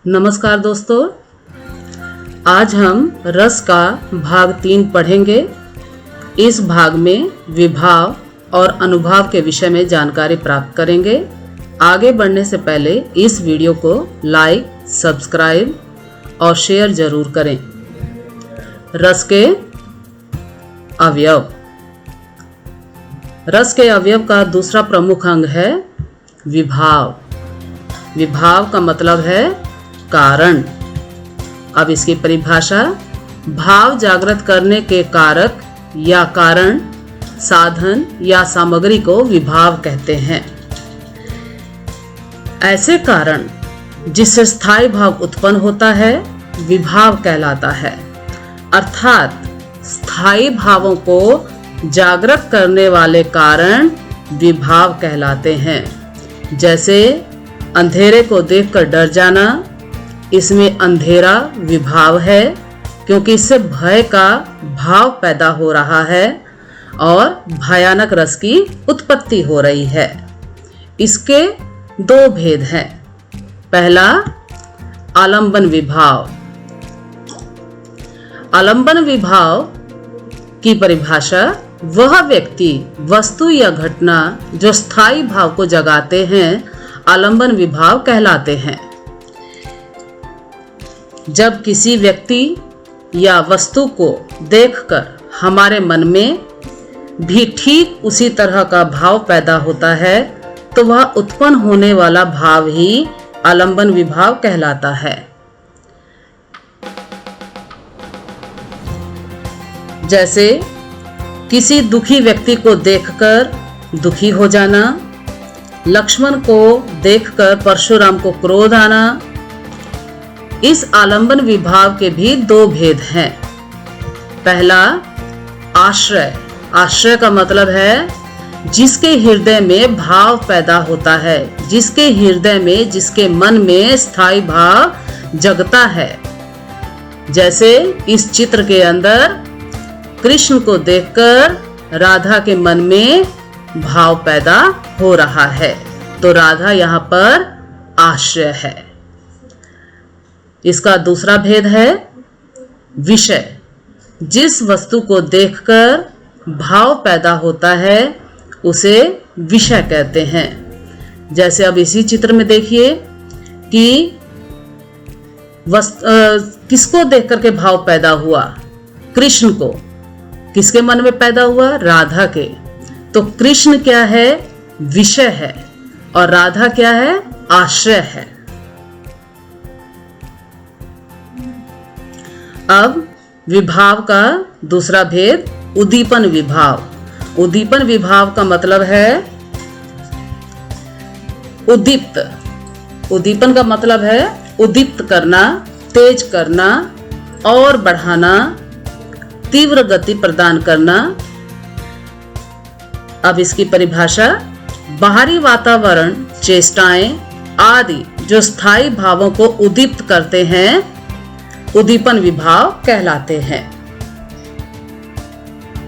नमस्कार दोस्तों, आज हम रस का भाग 3 पढ़ेंगे। इस भाग में विभाव और अनुभाव के विषय में जानकारी प्राप्त करेंगे। आगे बढ़ने से पहले इस वीडियो को लाइक, सब्सक्राइब और शेयर जरूर करें। रस के अवयव। रस के अवयव का दूसरा प्रमुख अंग है विभाव। विभाव का मतलब है कारण। अब इसकी परिभाषा: भाव जागृत करने के कारक या कारण, साधन या सामग्री को विभाव कहते हैं। ऐसे कारण जिससे स्थायी भाव उत्पन्न होता है विभाव कहलाता है। अर्थात स्थायी भावों को जागृत करने वाले कारण विभाव कहलाते हैं। जैसे अंधेरे को देखकर डर जाना, इसमें अंधेरा विभाव है क्योंकि इससे भय का भाव पैदा हो रहा है और भयानक रस की उत्पत्ति हो रही है। इसके 2 भेद हैं। पहला, आलंबन विभाव। आलंबन विभाव की परिभाषा: वह व्यक्ति, वस्तु या घटना जो स्थायी भाव को जगाते हैं आलंबन विभाव कहलाते हैं। जब किसी व्यक्ति या वस्तु को देखकर हमारे मन में भी ठीक उसी तरह का भाव पैदा होता है तो वह उत्पन्न होने वाला भाव ही आलंबन विभाव कहलाता है। जैसे किसी दुखी व्यक्ति को देखकर दुखी हो जाना, लक्ष्मण को देखकर परशुराम को क्रोध आना। इस आलंबन विभाव के भी 2 भेद हैं। पहला, आश्रय। आश्रय का मतलब है जिसके हृदय में भाव पैदा होता है, जिसके हृदय में, जिसके मन में स्थायी भाव जगता है। जैसे इस चित्र के अंदर कृष्ण को देखकर राधा के मन में भाव पैदा हो रहा है, तो राधा यहाँ पर आश्रय है। इसका दूसरा भेद है विषय। जिस वस्तु को देखकर भाव पैदा होता है उसे विषय कहते हैं। जैसे अब इसी चित्र में देखिए कि किसको देखकर के भाव पैदा हुआ? कृष्ण को। किसके मन में पैदा हुआ? राधा के। तो कृष्ण क्या है? विषय है और राधा क्या है? आश्रय है। अब विभाव का दूसरा भेद उद्दीपन विभाव। उद्दीपन विभाव का मतलब है उद्दीप्त। उद्दीपन का मतलब है उद्दीप्त करना, तेज करना और बढ़ाना, तीव्र गति प्रदान करना। अब इसकी परिभाषा: बाहरी वातावरण, चेष्टाएं आदि जो स्थायी भावों को उद्दीप्त करते हैं उद्दीपन विभाव कहलाते हैं।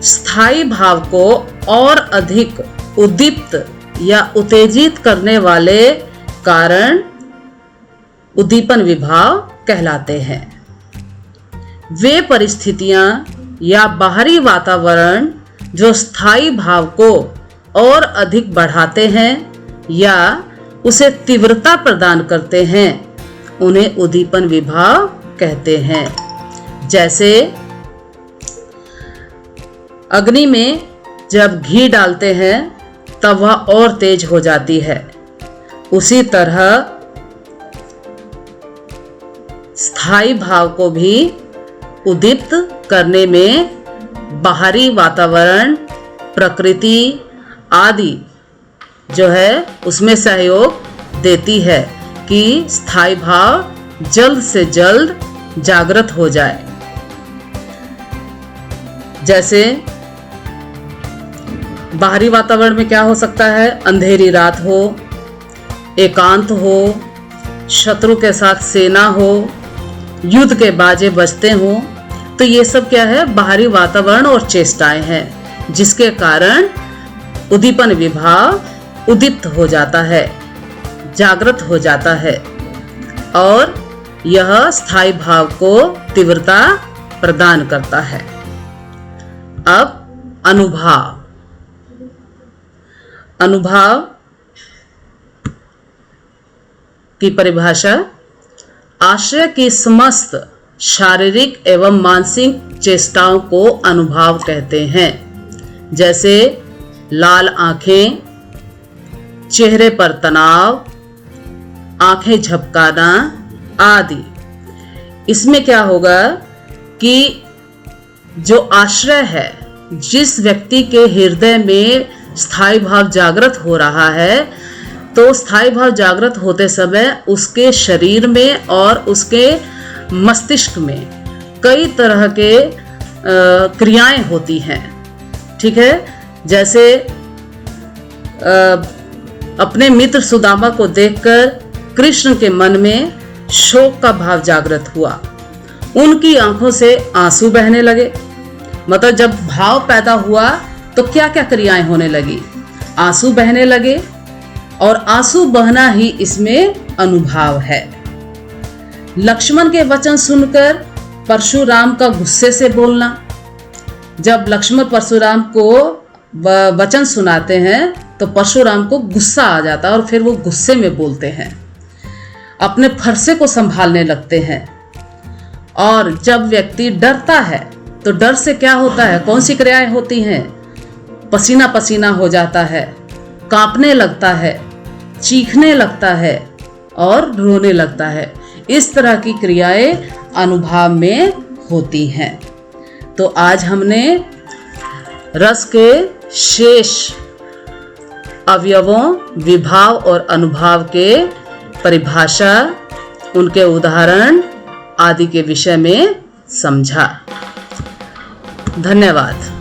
स्थायी भाव को और अधिक उद्दीप्त या उत्तेजित करने वाले कारण उद्दीपन विभाव कहलाते हैं। वे परिस्थितियां या बाहरी वातावरण जो स्थायी भाव को और अधिक बढ़ाते हैं या उसे तीव्रता प्रदान करते हैं उन्हें उद्दीपन विभाव कहते हैं। जैसे अग्नि में जब घी डालते हैं तब वह और तेज हो जाती है। उसी तरह स्थायी भाव को भी उद्दीप्त करने में बाहरी वातावरण, प्रकृति आदि जो है उसमें सहयोग देती है कि स्थायी भाव जल्द से जल्द जागृत हो जाए। जैसे बाहरी वातावरण में क्या हो सकता है? अंधेरी रात हो, एकांत हो, शत्रु के साथ सेना हो, युद्ध के बाजे बजते हो, तो ये सब क्या है? बाहरी वातावरण और चेष्टाएं हैं जिसके कारण उद्दीपन विभाव उद्दीप्त हो जाता है, जागृत हो जाता है। और यह स्थायी भाव को तीव्रता प्रदान करता है। अब अनुभाव। अनुभाव की परिभाषा, आश्रय की समस्त शारीरिक एवं मानसिक चेष्टाओं को अनुभाव कहते हैं, जैसे लाल आंखें, चेहरे पर तनाव, आंखें झपकाना आदि। इसमें क्या होगा कि जो आश्रय है, जिस व्यक्ति के हृदय में स्थायी भाव जागृत हो रहा है, तो स्थायी भाव जागृत होते समय उसके शरीर में और उसके मस्तिष्क में कई तरह के क्रियाएं होती हैं। ठीक है, जैसे अपने मित्र सुदामा को देखकर कृष्ण के मन में शोक का भाव जागृत हुआ। उनकी आंखों से आंसू बहने लगे। मतलब जब भाव पैदा हुआ तो क्या क्या क्रियाएं होने लगी, आंसू बहने लगे, और आंसू बहना ही इसमें अनुभाव है। लक्ष्मण के वचन सुनकर परशुराम का गुस्से से बोलना। जब लक्ष्मण परशुराम को वचन सुनाते हैं तो परशुराम को गुस्सा आ जाता है और फिर वो गुस्से में बोलते हैं, अपने फरसे को संभालने लगते हैं। और जब व्यक्ति डरता है तो डर से क्या होता है, कौन सी क्रियाएं होती हैं, पसीना पसीना हो जाता है, कांपने लगता है, चीखने लगता है और रोने लगता है। इस तरह की क्रियाएं अनुभाव में होती हैं। तो आज हमने रस के शेष अवयवों, विभाव और अनुभाव के परिभाषा, उनके उदाहरण आदि के विषय में समझा। धन्यवाद।